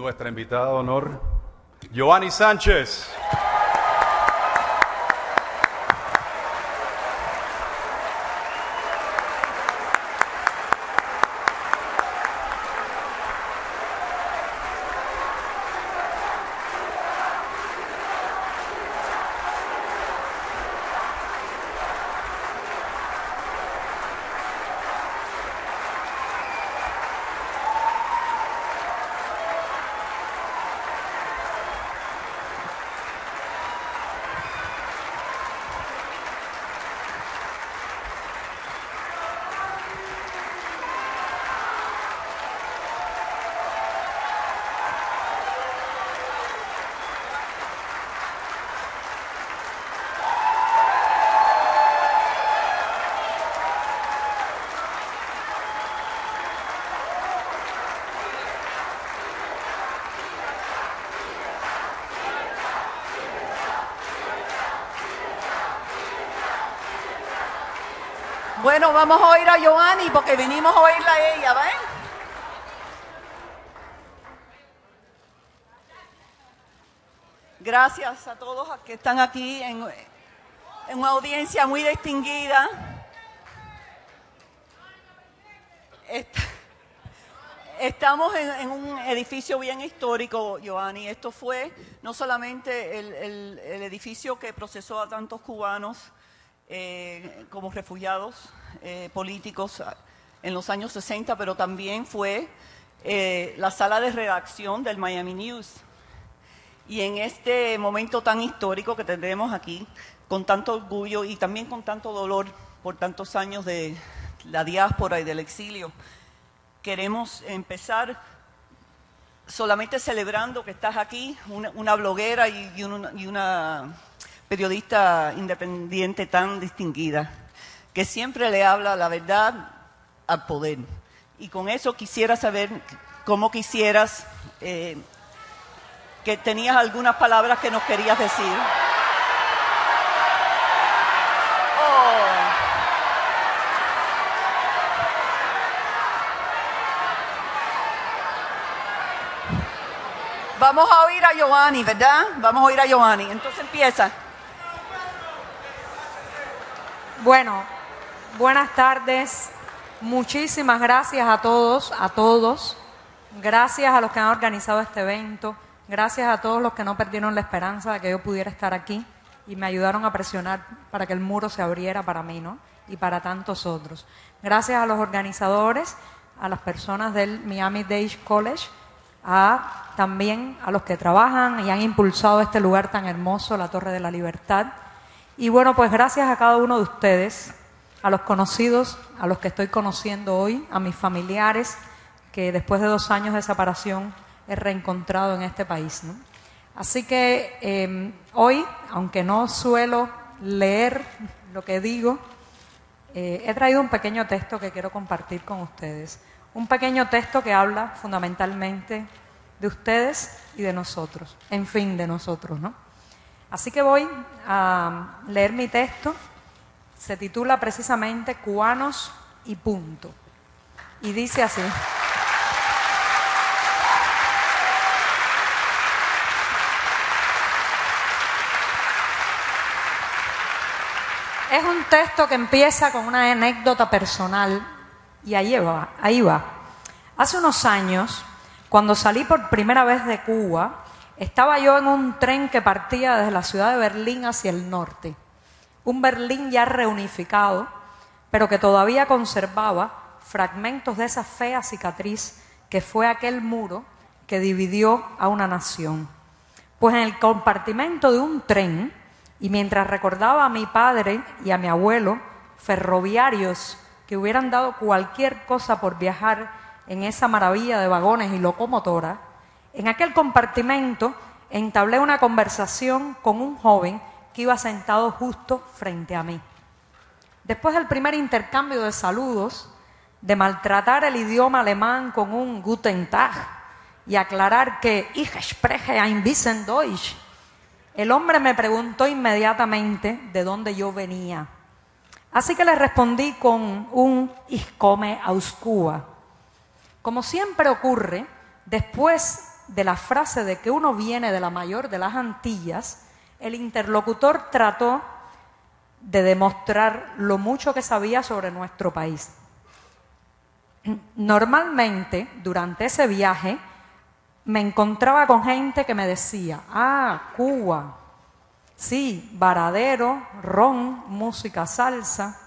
nuestra invitada de honor, Yoani Sánchez. Bueno, vamos a oír a Yoani porque vinimos a oírla a ella, ¿ven? Gracias a todos que están aquí en una audiencia muy distinguida. Estamos en un edificio bien histórico, Yoani. Esto fue no solamente el edificio que procesó a tantos cubanos como refugiados políticos en los años 60, pero también fue la sala de redacción del Miami News. Y en este momento tan histórico que tendremos aquí, con tanto orgullo y también con tanto dolor por tantos años de la diáspora y del exilio, queremos empezar solamente celebrando que estás aquí, una bloguera y una periodista independiente tan distinguida, que siempre le habla la verdad al poder. Y con eso quisiera saber cómo quisieras, que tenías algunas palabras que nos querías decir. Vamos a oír a Yoani, ¿verdad? Vamos a oír a Yoani. Entonces empieza. Bueno, buenas tardes. Muchísimas gracias a todos. Gracias a los que han organizado este evento. Gracias a todos los que no perdieron la esperanza de que yo pudiera estar aquí y me ayudaron a presionar para que el muro se abriera para mí, ¿no? Y para tantos otros. Gracias a los organizadores, a las personas del Miami-Dade College, también a los que trabajan y han impulsado este lugar tan hermoso, la Torre de la Libertad. Y bueno, pues gracias a cada uno de ustedes, a los conocidos, a los que estoy conociendo hoy, a mis familiares, que después de 2 años de separación he reencontrado en este país, ¿no? Así que hoy, aunque no suelo leer lo que digo, he traído un pequeño texto que quiero compartir con ustedes. Un pequeño texto que habla fundamentalmente de ustedes y de nosotros, en fin, de nosotros, ¿no? Así que voy a leer mi texto. Se titula precisamente Cubanos y punto. Y dice así. Es un texto que empieza con una anécdota personal y ahí va. Hace unos años, cuando salí por primera vez de Cuba, estaba yo en un tren que partía desde la ciudad de Berlín hacia el norte. Un Berlín ya reunificado, pero que todavía conservaba fragmentos de esa fea cicatriz que fue aquel muro que dividió a una nación. Pues en el compartimento de un tren, y mientras recordaba a mi padre y a mi abuelo, ferroviarios que hubieran dado cualquier cosa por viajar en esa maravilla de vagones y locomotora, en aquel compartimento entablé una conversación con un joven que iba sentado justo frente a mí. Después del primer intercambio de saludos, de maltratar el idioma alemán con un Guten Tag y aclarar que ich spreche ein bisschen Deutsch, el hombre me preguntó inmediatamente de dónde yo venía. Así que le respondí con un Ich komme aus Cuba. Como siempre ocurre, después de la frase de que uno viene de la mayor de las Antillas, el interlocutor trató de demostrar lo mucho que sabía sobre nuestro país. Normalmente, durante ese viaje, me encontraba con gente que me decía, Cuba, sí, varadero, ron, música salsa.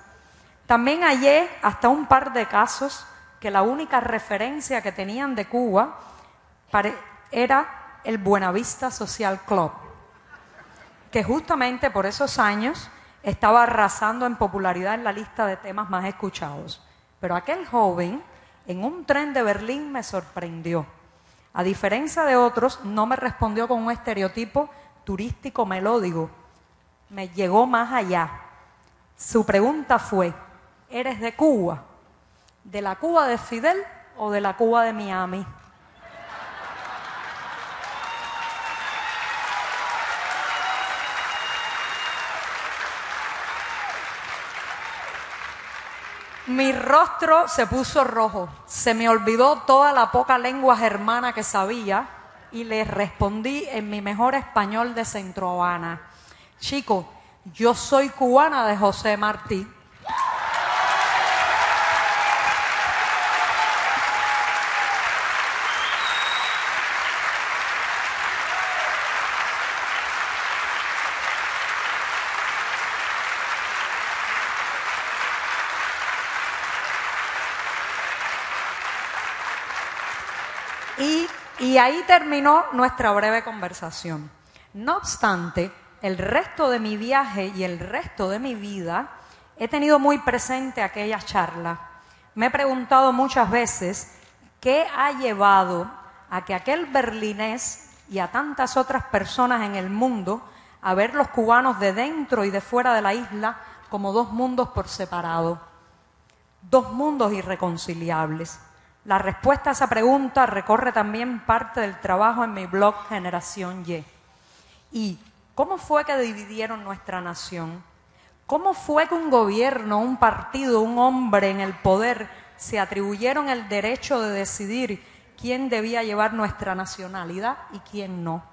También hallé hasta un par de casos que la única referencia que tenían de Cuba era el Buenavista Social Club, que justamente por esos años estaba arrasando en popularidad en la lista de temas más escuchados. Pero aquel joven en un tren de Berlín me sorprendió. A diferencia de otros, no me respondió con un estereotipo turístico melódico. Me llegó más allá. Su pregunta fue, ¿eres de Cuba? ¿De la Cuba de Fidel o de la Cuba de Miami? Mi rostro se puso rojo, se me olvidó toda la poca lengua germana que sabía y le respondí en mi mejor español de Centro Habana. Chico, yo soy cubana de José Martí. Y ahí terminó nuestra breve conversación. No obstante, el resto de mi viaje y el resto de mi vida he tenido muy presente aquella charla. Me he preguntado muchas veces qué ha llevado a que aquel berlinés y a tantas otras personas en el mundo a ver los cubanos de dentro y de fuera de la isla como dos mundos por separado, dos mundos irreconciliables. La respuesta a esa pregunta recorre también parte del trabajo en mi blog Generación Y. ¿Y cómo fue que dividieron nuestra nación? ¿Cómo fue que un gobierno, un partido, un hombre en el poder se atribuyeron el derecho de decidir quién debía llevar nuestra nacionalidad y quién no?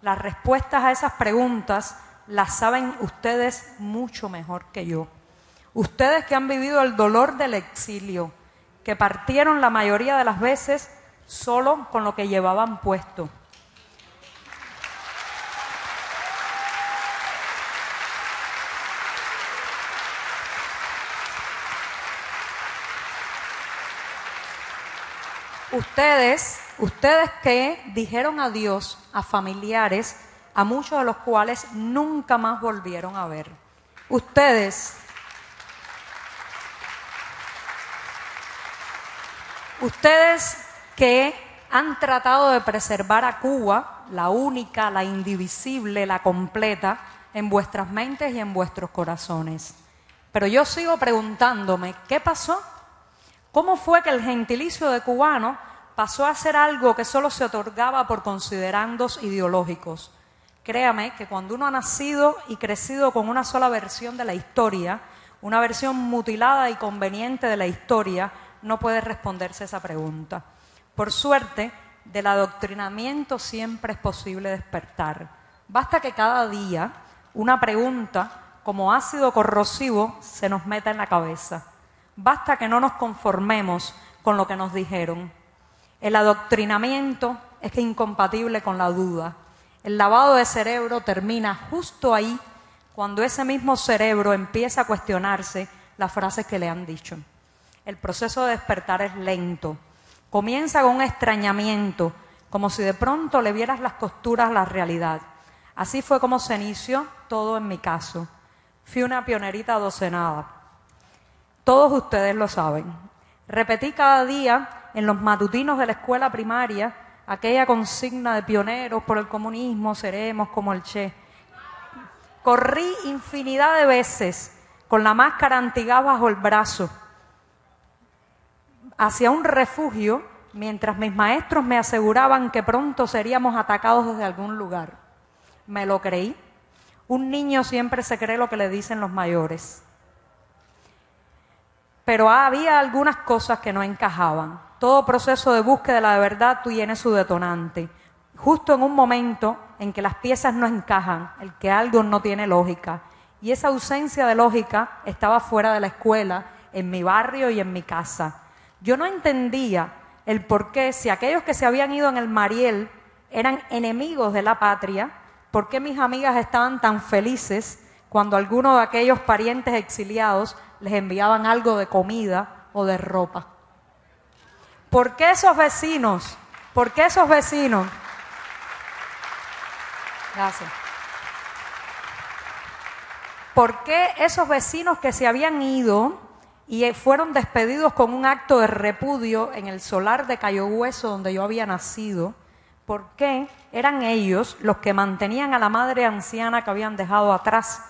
Las respuestas a esas preguntas las saben ustedes mucho mejor que yo. Ustedes que han vivido el dolor del exilio, que partieron la mayoría de las veces solo con lo que llevaban puesto. Ustedes que dijeron adiós a familiares, a muchos de los cuales nunca más volvieron a ver. Ustedes que han tratado de preservar a Cuba, la única, la indivisible, la completa, en vuestras mentes y en vuestros corazones. Pero yo sigo preguntándome, ¿qué pasó? ¿Cómo fue que el gentilicio de cubano pasó a ser algo que solo se otorgaba por considerandos ideológicos? Créame que cuando uno ha nacido y crecido con una sola versión de la historia, una versión mutilada y conveniente de la historia, no puede responderse esa pregunta. Por suerte, del adoctrinamiento siempre es posible despertar. Basta que cada día una pregunta, como ácido corrosivo, se nos meta en la cabeza. Basta que no nos conformemos con lo que nos dijeron. El adoctrinamiento es incompatible con la duda. El lavado de cerebro termina justo ahí, cuando ese mismo cerebro empieza a cuestionarse las frases que le han dicho. El proceso de despertar es lento. Comienza con un extrañamiento, como si de pronto le vieras las costuras a la realidad. Así fue como se inició todo en mi caso. Fui una pionerita adocenada. Todos ustedes lo saben. Repetí cada día en los matutinos de la escuela primaria aquella consigna de pioneros por el comunismo, seremos como el Che. Corrí infinidad de veces con la máscara antigas bajo el brazo hacia un refugio mientras mis maestros me aseguraban que pronto seríamos atacados desde algún lugar. Me lo creí. Un niño siempre se cree lo que le dicen los mayores. Pero había algunas cosas que no encajaban. todo proceso de búsqueda de la verdad tiene su detonante. Justo en un momento en que las piezas no encajan, el que algo no tiene lógica. Y esa ausencia de lógica estaba fuera de la escuela, en mi barrio y en mi casa. Yo no entendía el por qué, si aquellos que se habían ido en el Mariel eran enemigos de la patria, por qué mis amigas estaban tan felices cuando algunos de aquellos parientes exiliados les enviaban algo de comida o de ropa. ¿Por qué esos vecinos? ¿Por qué esos vecinos? Gracias. ¿Por qué esos vecinos que se habían ido y fueron despedidos con un acto de repudio en el solar de Cayo Hueso donde yo había nacido? ¿Por qué eran ellos los que mantenían a la madre anciana que habían dejado atrás,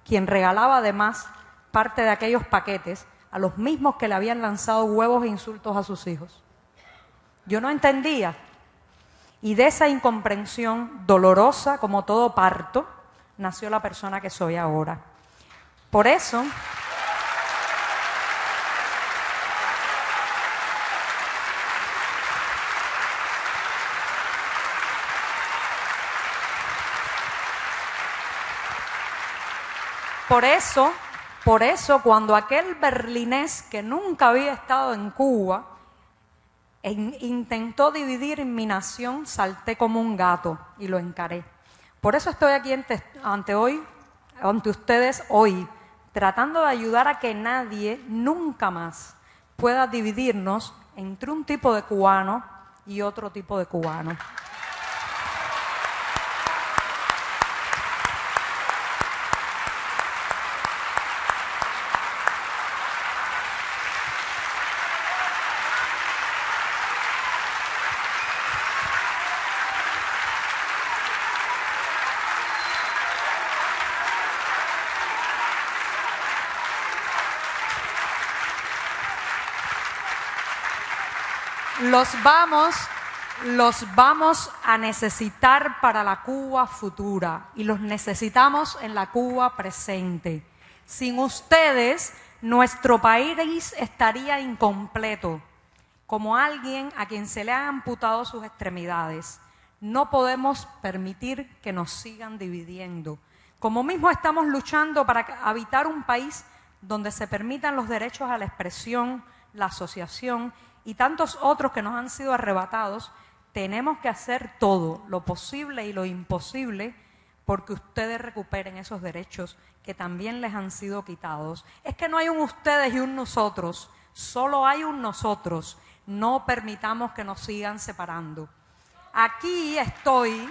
quien regalaba además parte de aquellos paquetes a los mismos que le habían lanzado huevos e insultos a sus hijos? Yo no entendía. Y de esa incomprensión dolorosa, como todo parto, nació la persona que soy ahora. Por eso, cuando aquel berlinés que nunca había estado en Cuba intentó dividir mi nación, salté como un gato y lo encaré. Por eso estoy aquí ante ustedes hoy, tratando de ayudar a que nadie nunca más pueda dividirnos entre un tipo de cubano y otro tipo de cubano. Los vamos a necesitar para la Cuba futura y los necesitamos en la Cuba presente. Sin ustedes, nuestro país estaría incompleto, como alguien a quien se le han amputado sus extremidades. No podemos permitir que nos sigan dividiendo. Como mismo estamos luchando para habitar un país donde se permitan los derechos a la expresión, la asociación y tantos otros que nos han sido arrebatados, tenemos que hacer todo lo posible y lo imposible porque ustedes recuperen esos derechos que también les han sido quitados. Es que no hay un ustedes y un nosotros, solo hay un nosotros. No permitamos que nos sigan separando. Aquí estoy.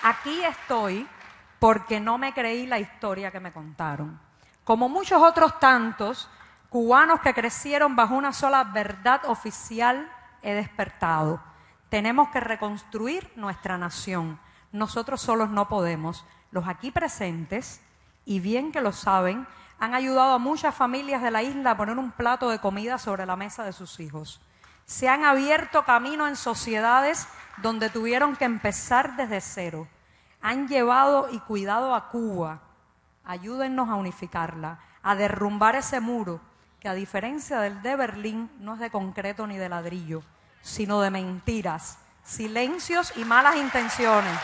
Aquí estoy porque no me creí la historia que me contaron. Como muchos otros tantos cubanos que crecieron bajo una sola verdad oficial, he despertado. Tenemos que reconstruir nuestra nación. Nosotros solos no podemos. Los aquí presentes, y bien que lo saben, han ayudado a muchas familias de la isla a poner un plato de comida sobre la mesa de sus hijos. Se han abierto camino en sociedades donde tuvieron que empezar desde cero. Han llevado y cuidado a Cuba. Ayúdennos a unificarla, a derrumbar ese muro que, a diferencia del de Berlín, no es de concreto ni de ladrillo, sino de mentiras, silencios y malas intenciones.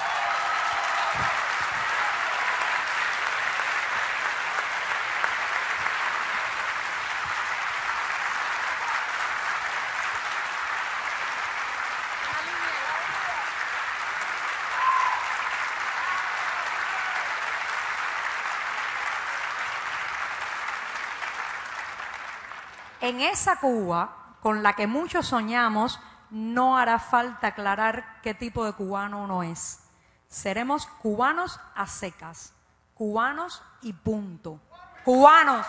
En esa Cuba, con la que muchos soñamos, no hará falta aclarar qué tipo de cubano uno es. Seremos cubanos a secas, cubanos y punto. ¡Cubanos!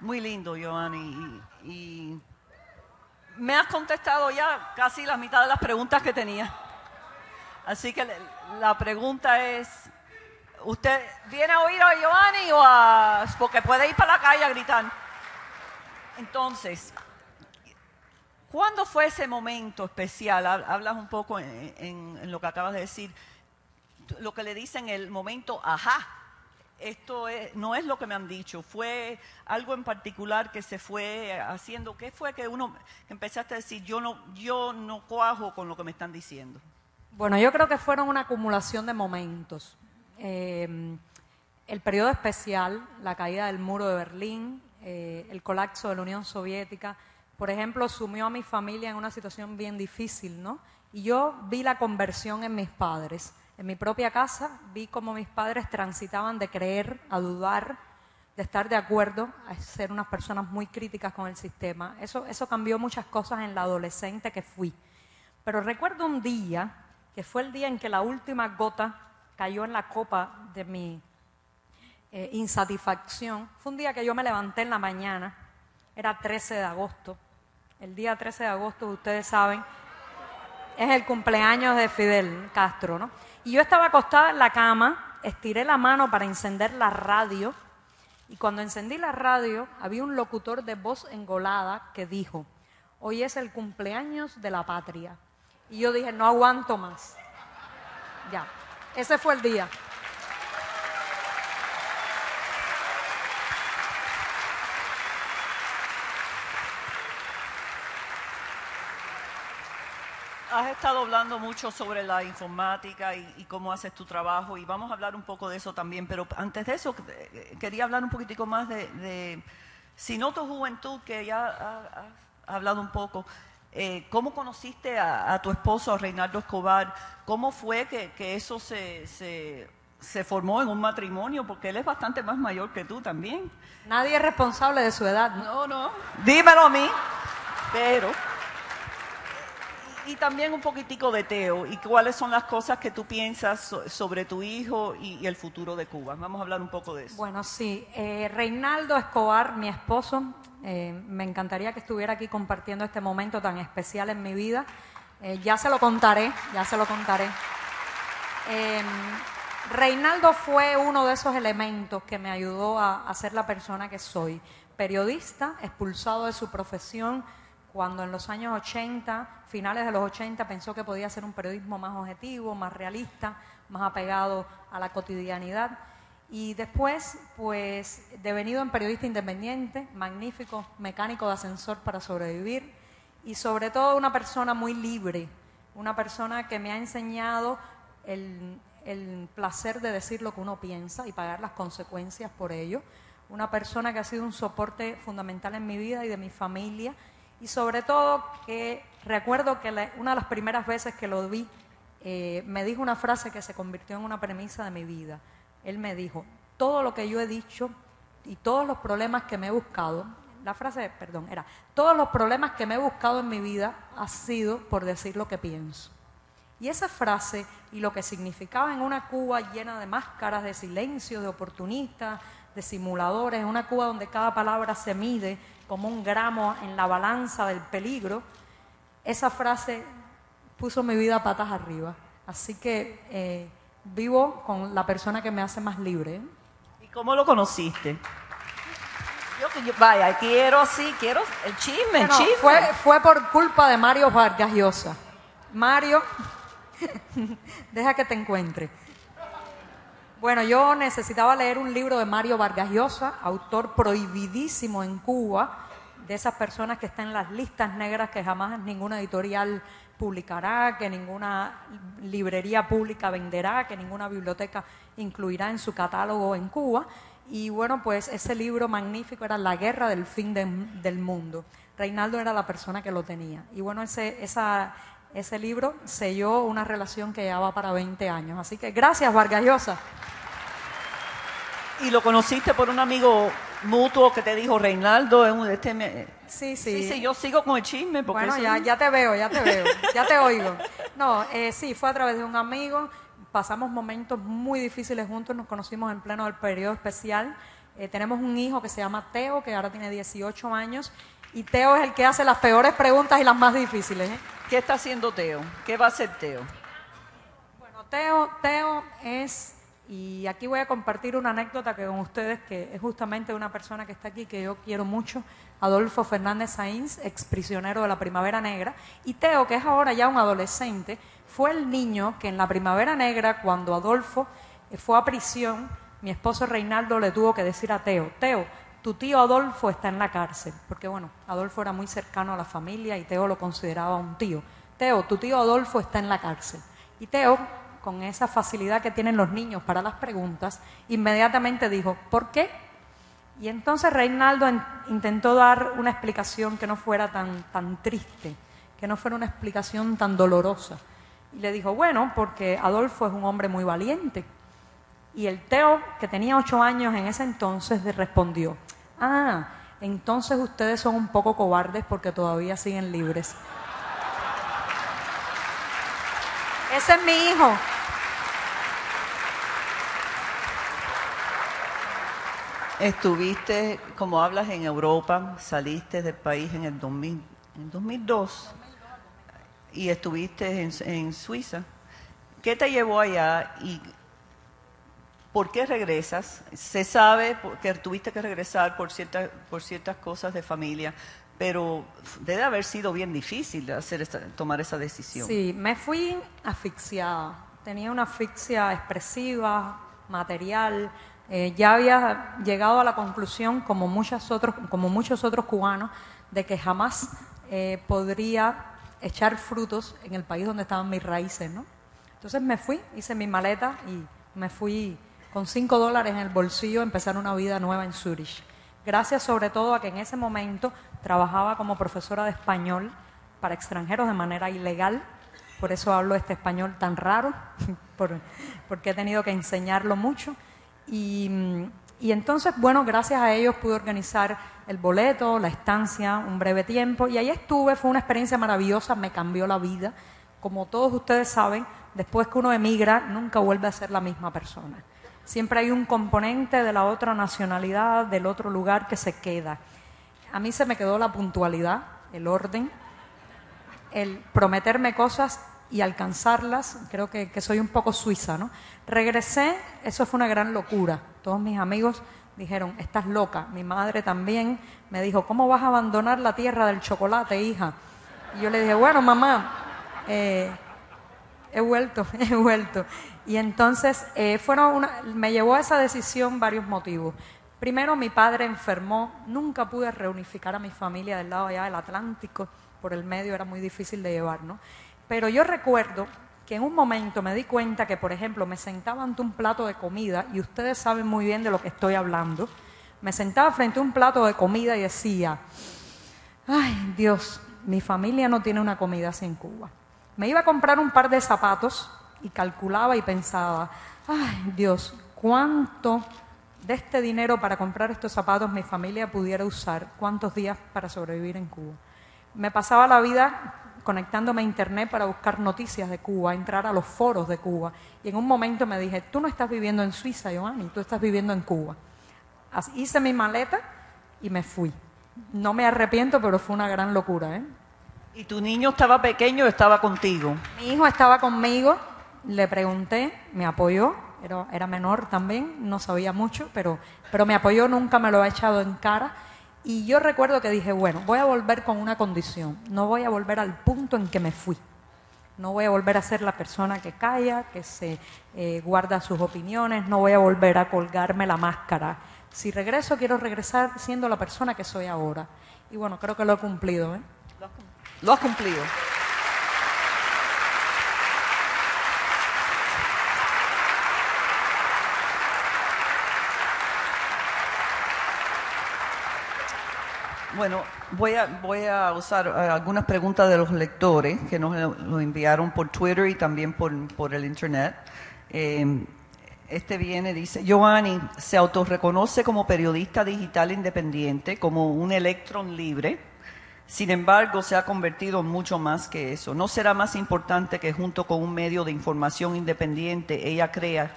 Muy lindo, Giovanni. Y me has contestado ya casi la mitad de las preguntas que tenía. Así que la pregunta es, ¿usted viene a oír a Giovanni o a...? Porque puede ir para la calle a gritar. Entonces, ¿cuándo fue ese momento especial? Hablas un poco en lo que acabas de decir, lo que le dicen el momento ajá. No es lo que me han dicho, fue algo en particular que se fue haciendo. ¿Qué fue que empezaste a decir, yo no cuajo con lo que me están diciendo? Bueno, yo creo que fueron una acumulación de momentos. El periodo especial, la caída del muro de Berlín, el colapso de la Unión Soviética, por ejemplo, sumió a mi familia en una situación bien difícil, ¿no? Y yo vi la conversión en mis padres. En mi propia casa vi cómo mis padres transitaban de creer a dudar, de estar de acuerdo a ser unas personas muy críticas con el sistema. Eso cambió muchas cosas en la adolescente que fui. Pero recuerdo un día, que fue el día en que la última gota cayó en la copa de mi insatisfacción. Fue un día que yo me levanté en la mañana, era 13 de agosto. El día 13 de agosto, ustedes saben, es el cumpleaños de Fidel Castro, ¿no? Y yo estaba acostada en la cama, estiré la mano para encender la radio, y cuando encendí la radio, había un locutor de voz engolada que dijo, hoy es el cumpleaños de la patria. Y yo dije, no aguanto más. Ya, ese fue el día. Has estado hablando mucho sobre la informática y cómo haces tu trabajo, y vamos a hablar un poco de eso también, pero antes de eso quería hablar un poquitico más de si no tu juventud, que ya has hablado un poco. ¿Cómo conociste a tu esposo, a Reinaldo Escobar? ¿Cómo fue que eso se formó en un matrimonio? Porque él es bastante más mayor que tú también. Nadie es responsable de su edad, ¿no? No, dímelo a mí, pero... Y también un poquitico de Teo, y cuáles son las cosas que tú piensas sobre tu hijo y el futuro de Cuba. Vamos a hablar un poco de eso. Bueno, sí. Reinaldo Escobar, mi esposo, me encantaría que estuviera aquí compartiendo este momento tan especial en mi vida. Ya se lo contaré. Reinaldo fue uno de esos elementos que me ayudó a ser la persona que soy. Periodista, expulsado de su profesión, cuando en los años 80, finales de los 80, pensó que podía hacer un periodismo más objetivo, más realista, más apegado a la cotidianidad. Y después, pues, devenido en periodista independiente, magnífico mecánico de ascensor para sobrevivir, y sobre todo una persona muy libre, una persona que me ha enseñado el placer de decir lo que uno piensa y pagar las consecuencias por ello. Una persona que ha sido un soporte fundamental en mi vida y de mi familia. Y sobre todo que recuerdo que una de las primeras veces que lo vi, me dijo una frase que se convirtió en una premisa de mi vida. Él me dijo, todo lo que yo he dicho y todos los problemas que me he buscado, la frase, perdón, era, todos los problemas que me he buscado en mi vida ha sido por decir lo que pienso. Y esa frase y lo que significaba en una Cuba llena de máscaras, de silencio, de oportunistas, de simuladores, una Cuba donde cada palabra se mide como un gramo en la balanza del peligro, esa frase puso mi vida patas arriba. Así que vivo con la persona que me hace más libre. ¿Y cómo lo conociste? Quiero el chisme, bueno, el chisme. Fue por culpa de Mario Vargas Llosa. Mario, deja que te encuentre. Bueno, yo necesitaba leer un libro de Mario Vargas Llosa, autor prohibidísimo en Cuba, de esas personas que están en las listas negras que jamás ninguna editorial publicará, que ninguna librería pública venderá, que ninguna biblioteca incluirá en su catálogo en Cuba. Y bueno, pues ese libro magnífico era La guerra del fin del mundo. Reinaldo era la persona que lo tenía. Y bueno, ese libro selló una relación que ya va para 20 años. Así que gracias, Vargas Llosa. ¿Y lo conociste por un amigo mutuo que te dijo, Reinaldo? Sí, yo sigo con el chisme. Porque bueno, ya te veo, ya te oigo. No, sí, fue a través de un amigo. Pasamos momentos muy difíciles juntos, nos conocimos en pleno del periodo especial. Tenemos un hijo que se llama Teo, que ahora tiene 18 años, y Teo es el que hace las peores preguntas y las más difíciles. ¿Qué está haciendo Teo? ¿Qué va a hacer Teo? Bueno, Teo es, y aquí voy a compartir una anécdota que con ustedes, que es justamente una persona que está aquí, que yo quiero mucho, Adolfo Fernández Sainz, exprisionero de la Primavera Negra, y Teo, que es ahora ya un adolescente, fue el niño que en la Primavera Negra, cuando Adolfo fue a prisión, mi esposo Reinaldo le tuvo que decir a Teo, Teo, tu tío Adolfo está en la cárcel, porque bueno, Adolfo era muy cercano a la familia y Teo lo consideraba un tío. Teo, tu tío Adolfo está en la cárcel. Y Teo, con esa facilidad que tienen los niños para las preguntas, inmediatamente dijo, ¿por qué? Y entonces Reinaldo intentó dar una explicación que no fuera tan triste, que no fuera una explicación tan dolorosa. Y le dijo, bueno, porque Adolfo es un hombre muy valiente. Y el Teo, que tenía 8 años en ese entonces, le respondió, entonces ustedes son un poco cobardes porque todavía siguen libres. Ese es mi hijo. Estuviste, como hablas, en Europa, saliste del país en el 2002 y estuviste en Suiza. ¿Qué te llevó allá y por qué regresas? Se sabe que tuviste que regresar por ciertas cosas de familia, pero debe haber sido bien difícil tomar esa decisión. Sí, me fui asfixiada. Tenía una asfixia expresiva, material. Ya había llegado a la conclusión, como muchos otros cubanos, de que jamás podría echar frutos en el país donde estaban mis raíces, ¿no? Entonces me fui, hice mi maleta y me fui con $5 en el bolsillo a empezar una vida nueva en Zurich. Gracias sobre todo a que en ese momento trabajaba como profesora de español para extranjeros de manera ilegal, por eso hablo este español tan raro, porque he tenido que enseñarlo mucho. Y entonces, bueno, gracias a ellos pude organizar el boleto, la estancia, un breve tiempo, y ahí estuve, fue una experiencia maravillosa, me cambió la vida. Como todos ustedes saben, después que uno emigra, nunca vuelve a ser la misma persona. Siempre hay un componente de la otra nacionalidad, del otro lugar que se queda. A mí se me quedó la puntualidad, el orden, el prometerme cosas y alcanzarlas. Creo que soy un poco suiza, ¿no? Regresé, eso fue una gran locura. Todos mis amigos dijeron, estás loca. Mi madre también me dijo, ¿cómo vas a abandonar la tierra del chocolate, hija? Y yo le dije, bueno, mamá, he vuelto. Y entonces me llevó a esa decisión varios motivos. Primero, mi padre enfermó, nunca pude reunificar a mi familia del lado allá del Atlántico, por el medio era muy difícil de llevar, ¿no? Pero yo recuerdo que en un momento me di cuenta que, por ejemplo, me sentaba ante un plato de comida, y ustedes saben muy bien de lo que estoy hablando, me sentaba frente a un plato de comida y decía, ay, Dios, mi familia no tiene una comida así en Cuba. Me iba a comprar un par de zapatos y calculaba y pensaba, ay, Dios, ¿cuánto de este dinero para comprar estos zapatos mi familia pudiera usar? ¿Cuántos días para sobrevivir en Cuba? Me pasaba la vida conectándome a internet para buscar noticias de Cuba, entrar a los foros de Cuba. Y en un momento me dije, tú no estás viviendo en Suiza, Giovanni, tú estás viviendo en Cuba. Así, hice mi maleta y me fui. No me arrepiento, pero fue una gran locura, ¿eh? ¿Y tu niño estaba pequeño o estaba contigo? Mi hijo estaba conmigo, le pregunté, me apoyó, era menor también, no sabía mucho, pero me apoyó, nunca me lo ha echado en cara. Y yo recuerdo que dije, bueno, voy a volver con una condición, no voy a volver al punto en que me fui. No voy a volver a ser la persona que calla, que se guarda sus opiniones, no voy a volver a colgarme la máscara. Si regreso, quiero regresar siendo la persona que soy ahora. Y bueno, creo que lo he cumplido, ¿eh? Lo has cumplido. Bueno, voy a usar algunas preguntas de los lectores que nos lo enviaron por Twitter y también por el Internet. Dice, Giovanni se autorreconoce como periodista digital independiente, como un electrón libre. Sin embargo, se ha convertido en mucho más que eso. ¿No será más importante que junto con un medio de información independiente ella crea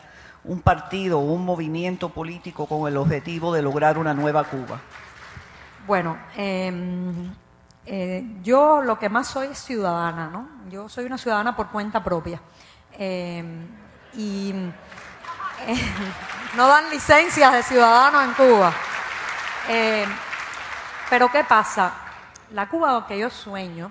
un partido o un movimiento político con el objetivo de lograr una nueva Cuba? Bueno, yo lo que más soy es ciudadana, ¿no? Yo soy una ciudadana por cuenta propia. Y no dan licencias de ciudadanos en Cuba. Pero ¿qué pasa? La Cuba que yo sueño,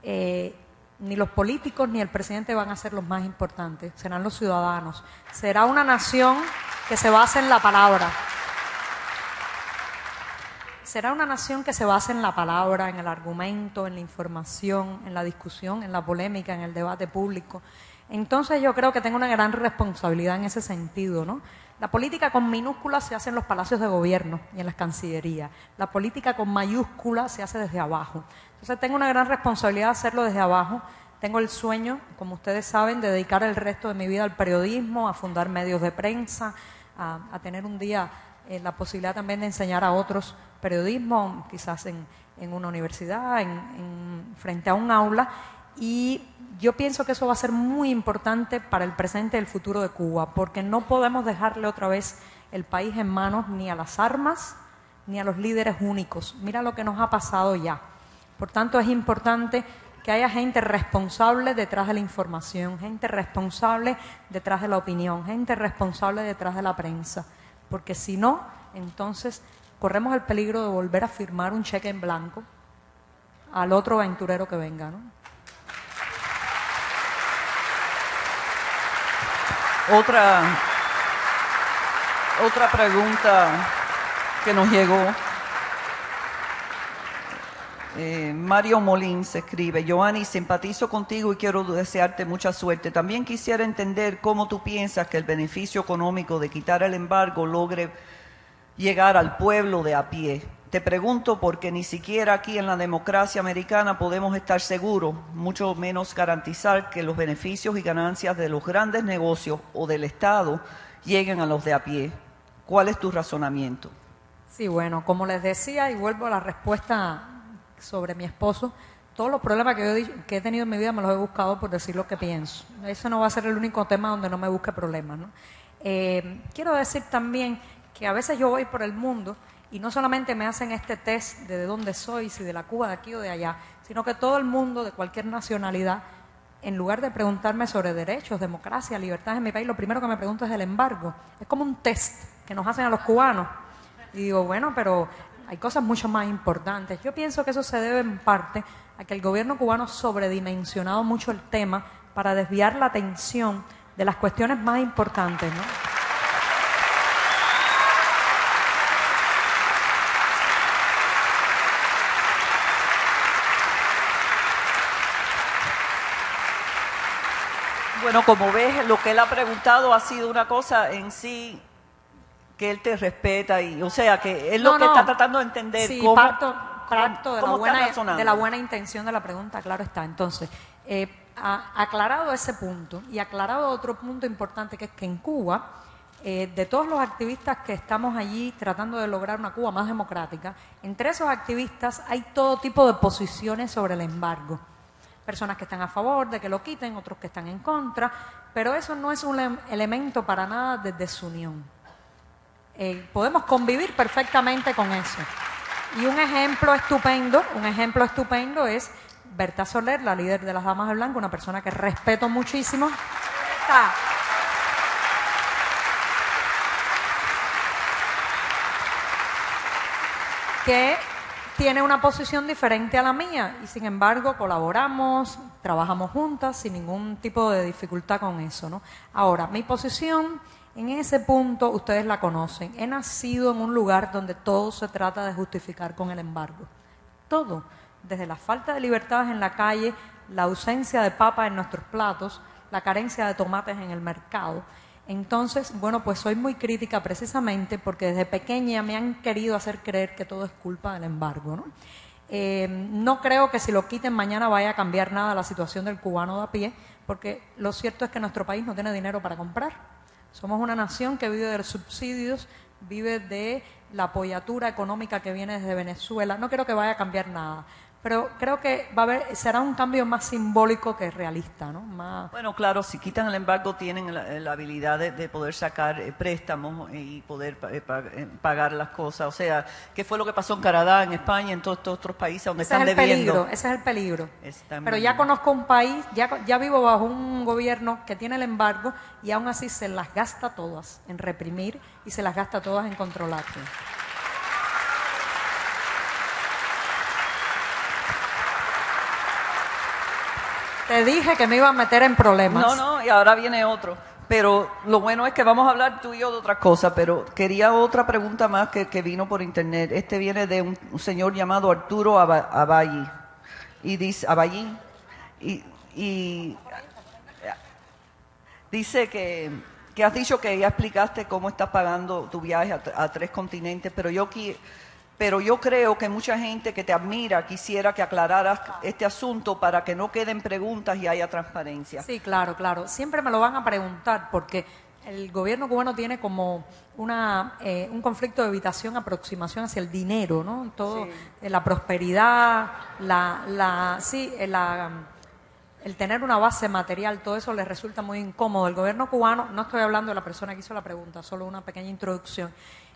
ni los políticos ni el presidente van a ser los más importantes, serán los ciudadanos. Será una nación que se base en la palabra. Será una nación que se base en la palabra, en el argumento, en la información, en la discusión, en la polémica, en el debate público. Entonces yo creo que tengo una gran responsabilidad en ese sentido, ¿no? La política con minúsculas se hace en los palacios de gobierno y en las cancillerías. La política con mayúsculas se hace desde abajo. Entonces tengo una gran responsabilidad de hacerlo desde abajo. Tengo el sueño, como ustedes saben, de dedicar el resto de mi vida al periodismo, a fundar medios de prensa, a tener un día la posibilidad también de enseñar a otros periodismo, quizás en una universidad, frente a un aula. Y yo pienso que eso va a ser muy importante para el presente y el futuro de Cuba, porque no podemos dejarle otra vez el país en manos ni a las armas ni a los líderes únicos. Mira lo que nos ha pasado ya. Por tanto, es importante que haya gente responsable detrás de la información, gente responsable detrás de la opinión, gente responsable detrás de la prensa, porque si no, entonces corremos el peligro de volver a firmar un cheque en blanco al otro aventurero que venga, ¿no? Otra pregunta que nos llegó. Mario Molins escribe: Giovanni, simpatizo contigo y quiero desearte mucha suerte. También quisiera entender cómo tú piensas que el beneficio económico de quitar el embargo logre llegar al pueblo de a pie. Te pregunto porque ni siquiera aquí en la democracia americana podemos estar seguros, mucho menos garantizar que los beneficios y ganancias de los grandes negocios o del Estado lleguen a los de a pie. ¿Cuál es tu razonamiento? Sí, bueno, como les decía, y vuelvo a la respuesta sobre mi esposo, todos los problemas que he tenido en mi vida me los he buscado por decir lo que pienso. Ese no va a ser el único tema donde no me busque problemas, ¿no? Quiero decir también que a veces yo voy por el mundo y no solamente me hacen este test de dónde soy, si de la Cuba, de aquí o de allá, sino que todo el mundo de cualquier nacionalidad, en lugar de preguntarme sobre derechos, democracia, libertades en mi país, lo primero que me pregunta es el embargo. Es como un test que nos hacen a los cubanos. Y digo, bueno, pero hay cosas mucho más importantes. Yo pienso que eso se debe en parte a que el gobierno cubano ha sobredimensionado mucho el tema para desviar la atención de las cuestiones más importantes, ¿no? Bueno, como ves, lo que él ha preguntado ha sido una cosa en sí que él te respeta, y o sea, que él lo que está tratando de entender. Sí, cómo, parto cómo de la buena intención de la pregunta, claro está. Entonces, aclarado ese punto y aclarado otro punto importante, que es que en Cuba, de todos los activistas que estamos allí tratando de lograr una Cuba más democrática, entre esos activistas hay todo tipo de posiciones sobre el embargo. Personas que están a favor de que lo quiten, otros que están en contra, pero eso no es un elemento para nada de desunión. Podemos convivir perfectamente con eso. Y un ejemplo estupendo es Berta Soler, la líder de las Damas de Blanco, una persona que respeto muchísimo. Está. Que tiene una posición diferente a la mía y sin embargo colaboramos, trabajamos juntas sin ningún tipo de dificultad con eso, ¿no? Ahora, mi posición en ese punto ustedes la conocen. He nacido en un lugar donde todo se trata de justificar con el embargo. Todo, desde la falta de libertades en la calle, la ausencia de papas en nuestros platos, la carencia de tomates en el mercado. Entonces, bueno, pues soy muy crítica precisamente porque desde pequeña me han querido hacer creer que todo es culpa del embargo, ¿no? No creo que si lo quiten mañana vaya a cambiar nada la situación del cubano de a pie, porque lo cierto es que nuestro país no tiene dinero para comprar. Somos una nación que vive de los subsidios, vive de la apoyatura económica que viene desde Venezuela. No creo que vaya a cambiar nada. pero creo que será un cambio más simbólico que realista, ¿no? Más... Bueno, claro, si quitan el embargo tienen la habilidad de poder sacar préstamos y poder pagar las cosas. O sea, ¿qué fue lo que pasó en Canadá, en España, en todos estos otros países donde están debiendo? Ese es el peligro. Pero ya conozco un país, ya vivo bajo un gobierno que tiene el embargo y aún así se las gasta todas en reprimir y se las gasta todas en controlar. Te dije que me iba a meter en problemas. No, y ahora viene otro. Pero lo bueno es que vamos a hablar tú y yo de otra cosa, pero quería otra pregunta más que vino por internet. Este viene de un señor llamado Arturo Aballi. Y dice, Aballi, y dice que has dicho que ya explicaste cómo estás pagando tu viaje a 3 continentes, pero yo creo que mucha gente que te admira quisiera que aclararas este asunto para que no queden preguntas y haya transparencia. Sí, claro. Siempre me lo van a preguntar porque el gobierno cubano tiene como un conflicto de evitación, aproximación hacia el dinero, ¿no? Todo, sí. La prosperidad, el tener una base material, todo eso les resulta muy incómodo. El gobierno cubano, no estoy hablando de la persona que hizo la pregunta, solo una pequeña introducción.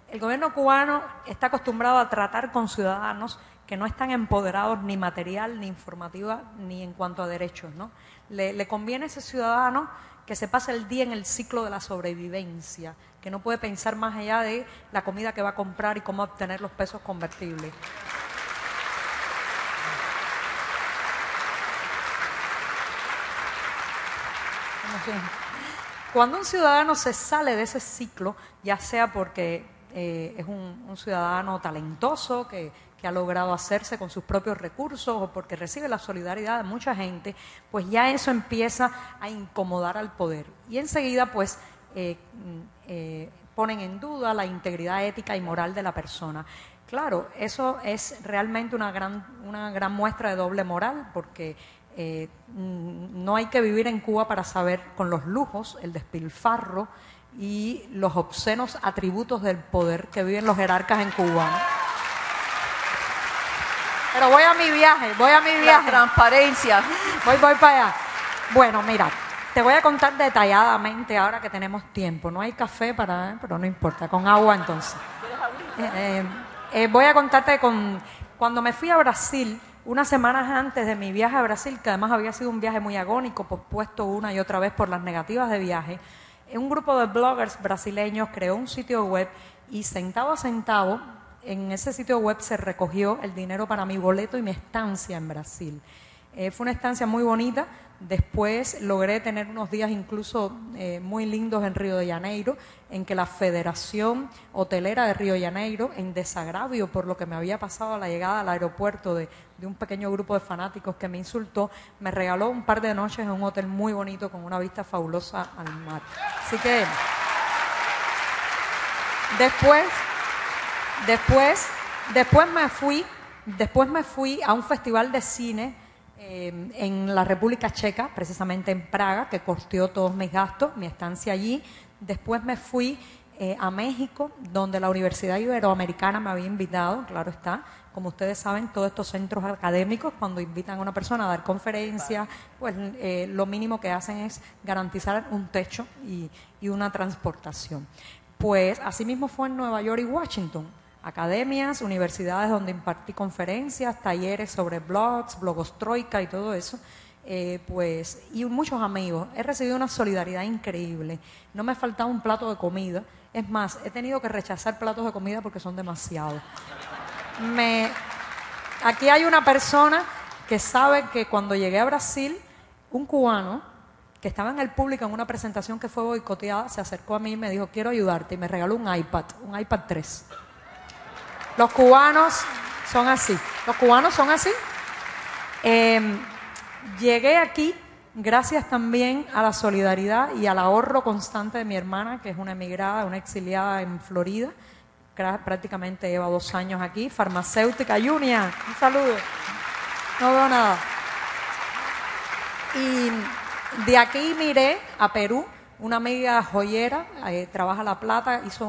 El gobierno cubano está acostumbrado a tratar con ciudadanos que no están empoderados ni material, ni informativa, ni en cuanto a derechos, ¿no? Le conviene a ese ciudadano que se pase el día en el ciclo de la sobrevivencia, que no puede pensar más allá de la comida que va a comprar y cómo obtener los pesos convertibles. Cuando un ciudadano se sale de ese ciclo, ya sea porque es un ciudadano talentoso que ha logrado hacerse con sus propios recursos o porque recibe la solidaridad de mucha gente, pues ya eso empieza a incomodar al poder. Y enseguida pues ponen en duda la integridad ética y moral de la persona. Claro, eso es realmente una gran muestra de doble moral porque no hay que vivir en Cuba para saber con los lujos, el despilfarro y los obscenos atributos del poder que viven los jerarcas en Cuba, ¿no? Pero voy a mi viaje. La transparencia. Voy para allá. Bueno, mira, te voy a contar detalladamente ahora que tenemos tiempo. No hay café pero no importa, con agua entonces. Voy a contarte cuando me fui a Brasil, unas semanas antes de mi viaje a Brasil, que además había sido un viaje muy agónico, pospuesto una y otra vez por las negativas de viaje. Un grupo de bloggers brasileños creó un sitio web y centavo a centavo en ese sitio web se recogió el dinero para mi boleto y mi estancia en Brasil. Fue una estancia muy bonita. Después logré tener unos días incluso muy lindos en Río de Janeiro, en que la Federación Hotelera de Río de Janeiro, en desagravio por lo que me había pasado a la llegada al aeropuerto de un pequeño grupo de fanáticos que me insultó, me regaló un par de noches en un hotel muy bonito con una vista fabulosa al mar. Así que después me fui a un festival de cine en la República Checa, precisamente en Praga, que costeó todos mis gastos, mi estancia allí. Después me fui a México, donde la Universidad Iberoamericana me había invitado, claro está. Como ustedes saben, todos estos centros académicos, cuando invitan a una persona a dar conferencias, pues lo mínimo que hacen es garantizar un techo y una transportación. Pues asimismo fue en Nueva York y Washington. Academias, universidades donde impartí conferencias, talleres sobre blogs, blogostroika y todo eso, y muchos amigos. He recibido una solidaridad increíble. No me ha faltado un plato de comida. Es más, he tenido que rechazar platos de comida porque son demasiados. Aquí hay una persona que sabe que cuando llegué a Brasil, un cubano que estaba en el público en una presentación que fue boicoteada, se acercó a mí y me dijo, quiero ayudarte, y me regaló un iPad 3. Los cubanos son así. Llegué aquí gracias también a la solidaridad y al ahorro constante de mi hermana, que es una emigrada, una exiliada en Florida. Prácticamente lleva 2 años aquí, farmacéutica. Junia, un saludo. No veo nada. Y de aquí miré a Perú. Una amiga joyera, trabaja La Plata, hizo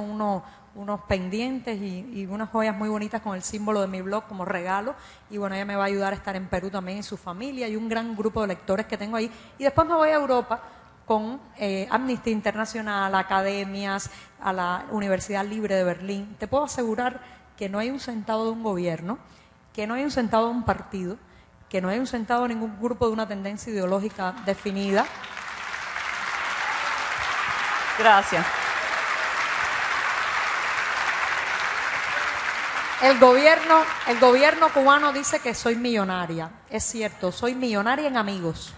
unos pendientes y unas joyas muy bonitas con el símbolo de mi blog como regalo. Y bueno, ella me va a ayudar a estar en Perú también y su familia y un gran grupo de lectores que tengo ahí. Y después me voy a Europa con Amnistía Internacional, academias, a la Universidad Libre de Berlín. Te puedo asegurar que no hay un centavo de un gobierno, que no hay un centavo de un partido, que no hay un centavo de ningún grupo de una tendencia ideológica definida. Gracias. El gobierno cubano dice que soy millonaria. Es cierto, soy millonaria en amigos.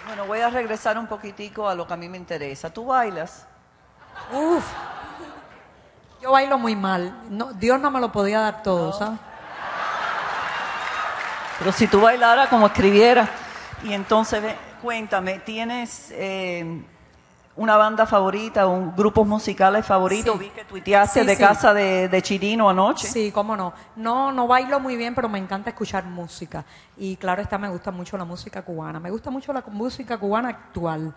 Bueno, voy a regresar un poquitico a lo que a mí me interesa. ¿Tú bailas? Uf, yo bailo muy mal. No, Dios no me lo podía dar todo, ¿sabes? Pero si tú bailaras como escribieras. Y entonces, cuéntame, ¿tienes una banda favorita o grupos musicales favoritos? Sí. Vi que tuiteaste Sí, de sí. casa de Chirino anoche. Sí, cómo no. No bailo muy bien, pero me encanta escuchar música. Y claro está, me gusta mucho la música cubana. Me gusta mucho la música cubana actual.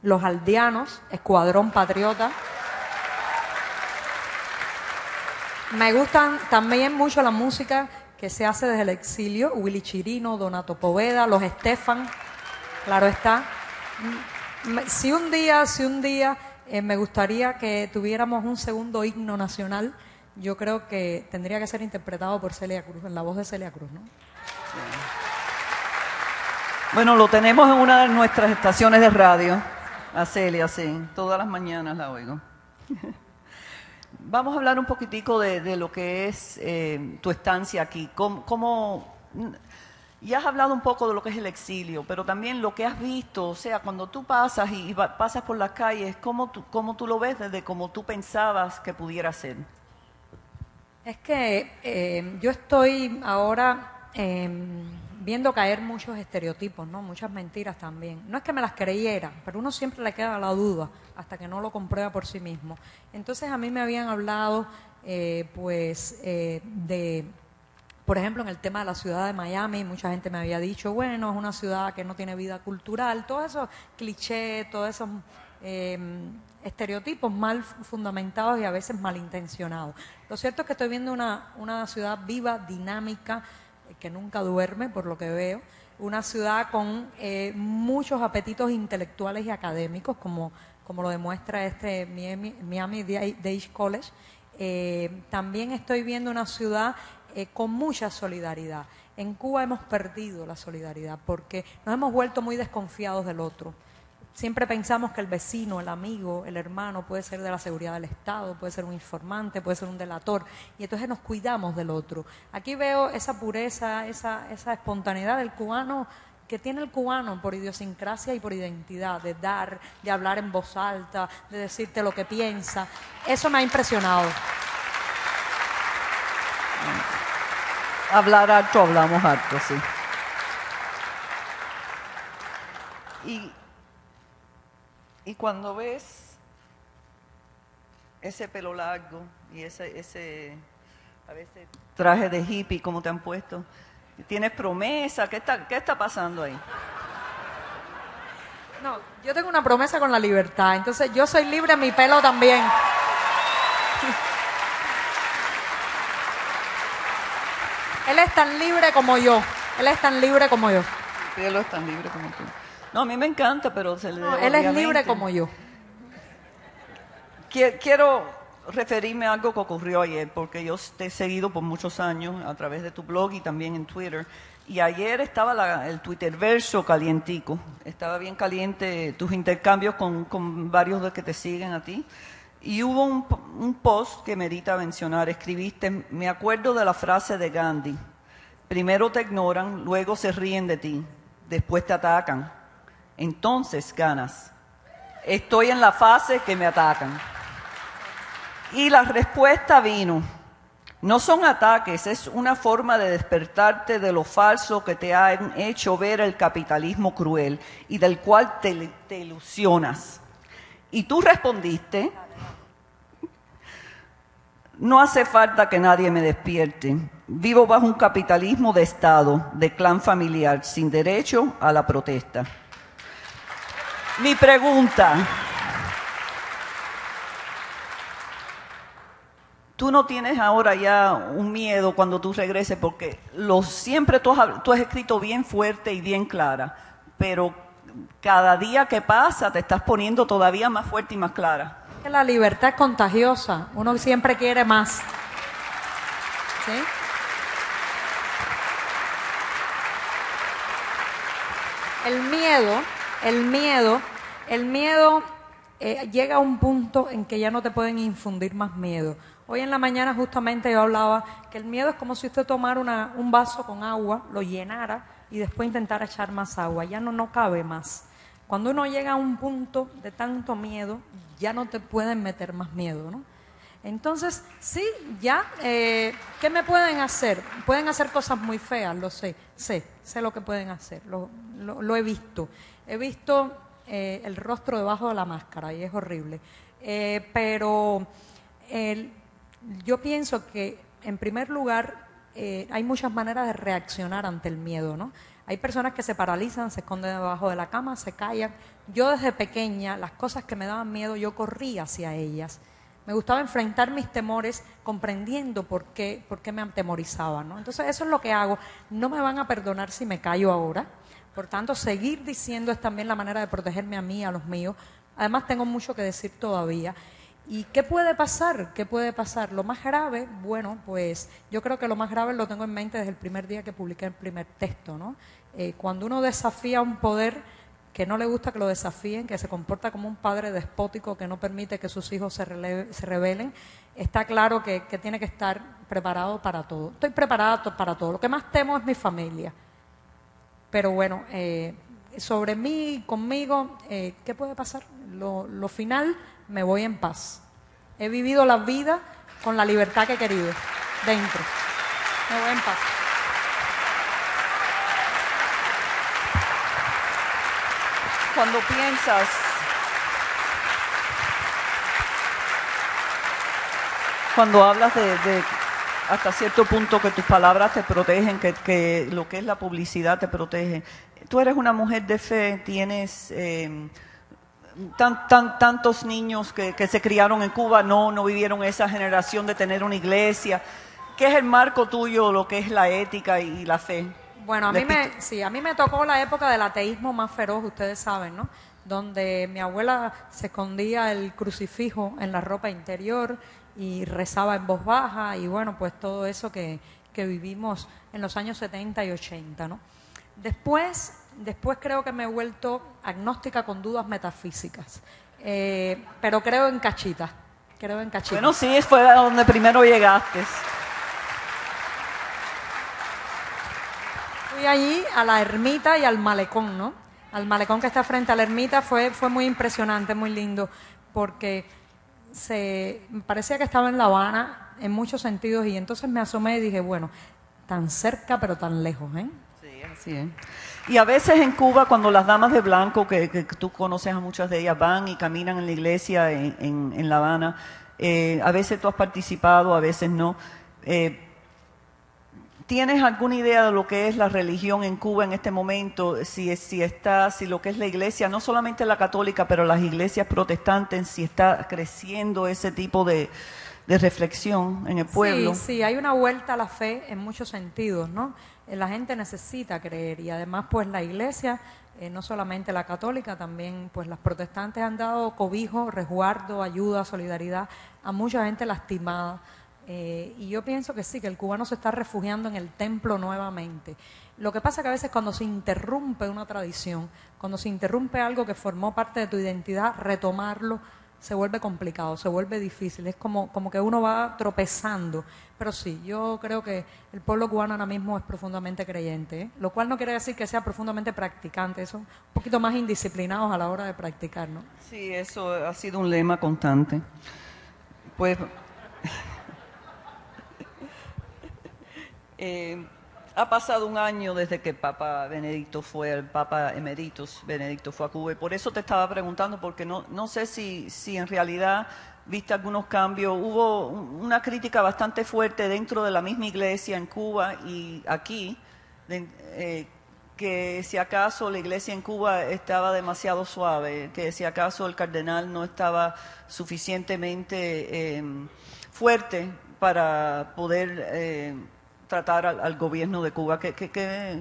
Los Aldeanos, Escuadrón Patriota. Me gustan también mucho la música que se hace desde el exilio, Willy Chirino, Donato Poveda, los Estefan, claro está. Si un día me gustaría que tuviéramos un segundo himno nacional, yo creo que tendría que ser interpretado por Celia Cruz, en la voz de Celia Cruz, ¿no? Bueno, lo tenemos en una de nuestras estaciones de radio, a Celia, sí, todas las mañanas la oigo. Vamos a hablar un poquitico de lo que es tu estancia aquí. Ya has hablado un poco de lo que es el exilio, pero también lo que has visto, o sea, cuando tú pasas y pasas por las calles, ¿cómo tú lo ves desde cómo tú pensabas que pudiera ser? Es que yo estoy ahora viendo caer muchos estereotipos, ¿no? Muchas mentiras también. No es que me las creyera, pero uno siempre le queda la duda hasta que no lo comprueba por sí mismo. Entonces a mí me habían hablado, por ejemplo, en el tema de la ciudad de Miami, mucha gente me había dicho, bueno, es una ciudad que no tiene vida cultural, todos esos clichés, todos esos estereotipos mal fundamentados y a veces malintencionados. Lo cierto es que estoy viendo una ciudad viva, dinámica, que nunca duerme, por lo que veo, una ciudad con muchos apetitos intelectuales y académicos, como lo demuestra este Miami Dade College. También estoy viendo una ciudad con mucha solidaridad. En Cuba hemos perdido la solidaridad porque nos hemos vuelto muy desconfiados del otro. Siempre pensamos que el vecino, el amigo, el hermano puede ser de la seguridad del Estado, puede ser un informante, puede ser un delator, y entonces nos cuidamos del otro. Aquí veo esa pureza, esa espontaneidad del cubano, que tiene el cubano por idiosincrasia y por identidad, de dar, de hablar en voz alta, de decirte lo que piensa. Eso me ha impresionado. Hablar harto, hablamos harto, sí. Y cuando ves ese pelo largo y ese a veces traje de hippie como te han puesto, ¿tienes promesa? ¿Qué está pasando ahí? No, yo tengo una promesa con la libertad, entonces yo soy libre en mi pelo también. Él es tan libre como yo. Él es tan libre como yo. Tu pelo es tan libre como tú. No, a mí me encanta, pero No, él es libre como yo. Quiero referirme a algo que ocurrió ayer, porque yo te he seguido por muchos años a través de tu blog y también en Twitter. Y ayer estaba el Twitterverso calientico. Estaba bien caliente tus intercambios con varios de que te siguen a ti. Y hubo un post que merita mencionar. Escribiste, me acuerdo de la frase de Gandhi. Primero te ignoran, luego se ríen de ti, después te atacan. Entonces ganas. Estoy en la fase que me atacan. Y la respuesta vino. No son ataques, es una forma de despertarte de lo falso que te han hecho ver el capitalismo cruel y del cual te ilusionas. Y tú respondiste, No hace falta que nadie me despierte. Vivo bajo un capitalismo de Estado, de clan familiar, sin derecho a la protesta. Mi pregunta: ¿tú no tienes ahora ya un miedo cuando tú regreses? Porque siempre tú has escrito bien fuerte y bien clara, pero cada día que pasa te estás poniendo todavía más fuerte y más clara. Que la libertad es contagiosa, uno siempre quiere más. ¿Sí? El miedo llega a un punto en que ya no te pueden infundir más miedo. Hoy en la mañana justamente yo hablaba que el miedo es como si usted tomara un vaso con agua, lo llenara y después intentara echar más agua. Ya no cabe más. Cuando uno llega a un punto de tanto miedo, ya no te pueden meter más miedo, ¿no? Entonces, sí, ya, ¿qué me pueden hacer? Pueden hacer cosas muy feas, lo sé lo que pueden hacer, lo he visto. He visto el rostro debajo de la máscara y es horrible. Pero yo pienso que, en primer lugar, hay muchas maneras de reaccionar ante el miedo, ¿no? Hay personas que se paralizan, se esconden debajo de la cama, se callan. Yo desde pequeña, las cosas que me daban miedo, yo corría hacia ellas. Me gustaba enfrentar mis temores comprendiendo por qué me atemorizaban, ¿no? Entonces eso es lo que hago. No me van a perdonar si me callo ahora. Por tanto, seguir diciendo es también la manera de protegerme a mí, a los míos. Además, tengo mucho que decir todavía. ¿Y qué puede pasar? ¿Qué puede pasar? Lo más grave, bueno, pues yo creo que lo más grave lo tengo en mente desde el primer día que publiqué el primer texto, ¿no? Cuando uno desafía un poder que no le gusta que lo desafíen, que se comporta como un padre despótico que no permite que sus hijos se rebelen, está claro que tiene que estar preparado para todo. Estoy preparada para todo. Lo que más temo es mi familia. Pero bueno, sobre mí, conmigo, ¿qué puede pasar? Lo final, me voy en paz. He vivido la vida con la libertad que he querido, dentro. Me voy en paz. Cuando hablas de hasta cierto punto que tus palabras te protegen, que lo que es la publicidad te protege. Tú eres una mujer de fe, tienes tantos niños que se criaron en Cuba, no vivieron esa generación de tener una iglesia. ¿Qué es el marco tuyo, lo que es la ética y la fe? Bueno, a mí me tocó la época del ateísmo más feroz, ustedes saben, ¿no? Donde mi abuela se escondía el crucifijo en la ropa interior y rezaba en voz baja, y bueno, pues todo eso que vivimos en los años 70 y 80, ¿no? Después creo que me he vuelto agnóstica con dudas metafísicas, pero creo en cachitas. Bueno, sí, fue a donde primero llegaste. Fui allí a la ermita y al malecón, ¿no? Al malecón que está frente a la ermita fue muy impresionante, muy lindo, porque me parecía que estaba en La Habana en muchos sentidos, y entonces me asomé y dije, bueno, tan cerca pero tan lejos, ¿eh? Sí, así es. Y a veces en Cuba, cuando las damas de blanco, que tú conoces a muchas de ellas, van y caminan en la iglesia en La Habana, a veces tú has participado, a veces no. ¿Tienes alguna idea de lo que es la religión en Cuba en este momento? Si lo que es la iglesia, no solamente la católica, pero las iglesias protestantes, si está creciendo ese tipo de reflexión en el pueblo. Sí, hay una vuelta a la fe en muchos sentidos, ¿no? La gente necesita creer, y además pues la iglesia, no solamente la católica, también pues las protestantes han dado cobijo, resguardo, ayuda, solidaridad a mucha gente lastimada. Y yo pienso que sí, que el cubano se está refugiando en el templo nuevamente. Lo que pasa es que a veces cuando se interrumpe una tradición, cuando se interrumpe algo que formó parte de tu identidad, retomarlo se vuelve complicado, se vuelve difícil. Es como que uno va tropezando. Pero sí, yo creo que el pueblo cubano ahora mismo es profundamente creyente, ¿eh? Lo cual no quiere decir que sea profundamente practicante, son un poquito más indisciplinados a la hora de practicar, ¿no? Sí, eso ha sido un lema constante. Pues ha pasado un año desde que el Papa Emeritus Benedicto fue a Cuba, y por eso te estaba preguntando, porque no sé si en realidad viste algunos cambios. Hubo una crítica bastante fuerte dentro de la misma iglesia en Cuba y aquí, que si acaso la iglesia en Cuba estaba demasiado suave, que si acaso el cardenal no estaba suficientemente fuerte para poder tratar al gobierno de Cuba.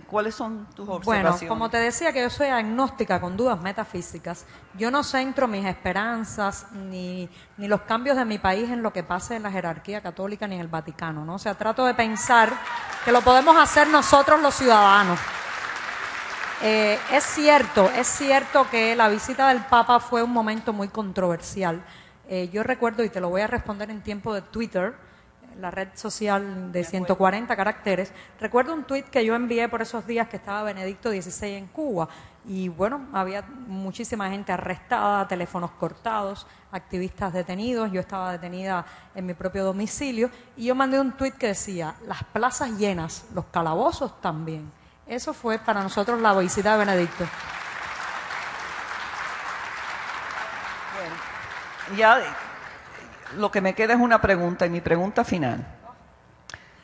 ¿Cuáles son tus observaciones? Bueno, como te decía que yo soy agnóstica con dudas metafísicas, yo no centro mis esperanzas ni los cambios de mi país en lo que pase en la jerarquía católica ni en el Vaticano, ¿no? O sea, trato de pensar que lo podemos hacer nosotros los ciudadanos. Es cierto que la visita del Papa fue un momento muy controversial. Yo recuerdo, y te lo voy a responder en tiempo de Twitter, la red social de 140 caracteres, recuerdo un tuit que yo envié por esos días que estaba Benedicto XVI en Cuba, y bueno, había muchísima gente arrestada, teléfonos cortados, activistas detenidos, yo estaba detenida en mi propio domicilio, y yo mandé un tuit que decía: las plazas llenas, los calabozos también. Eso fue para nosotros la visita de Benedicto. Bueno, ya lo que me queda es una pregunta, y mi pregunta final.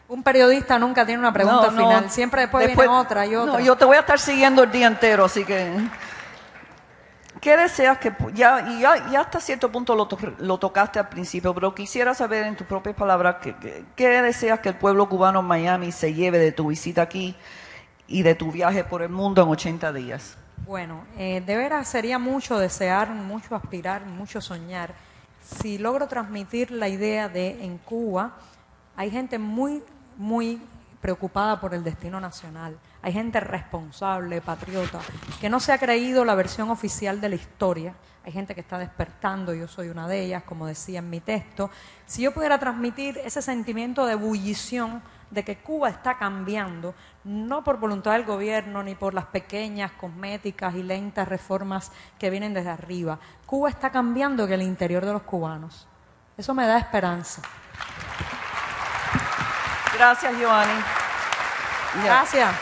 Un periodista nunca tiene una pregunta final, siempre después viene otra y otra. No, yo te voy a estar siguiendo el día entero, así que... ¿Qué deseas que... Ya hasta cierto punto lo tocaste al principio, pero quisiera saber en tus propias palabras, ¿qué deseas que el pueblo cubano en Miami se lleve de tu visita aquí y de tu viaje por el mundo en 80 días? Bueno, de veras sería mucho desear, mucho aspirar, mucho soñar. Si logro transmitir la idea de en Cuba hay gente muy, muy preocupada por el destino nacional. Hay gente responsable, patriota, que no se ha creído la versión oficial de la historia. Hay gente que está despertando, yo soy una de ellas, como decía en mi texto. Si yo pudiera transmitir ese sentimiento de ebullición, de que Cuba está cambiando, no por voluntad del gobierno ni por las pequeñas, cosméticas y lentas reformas que vienen desde arriba. Cuba está cambiando en el interior de los cubanos. Eso me da esperanza. Gracias, Yoani. Gracias.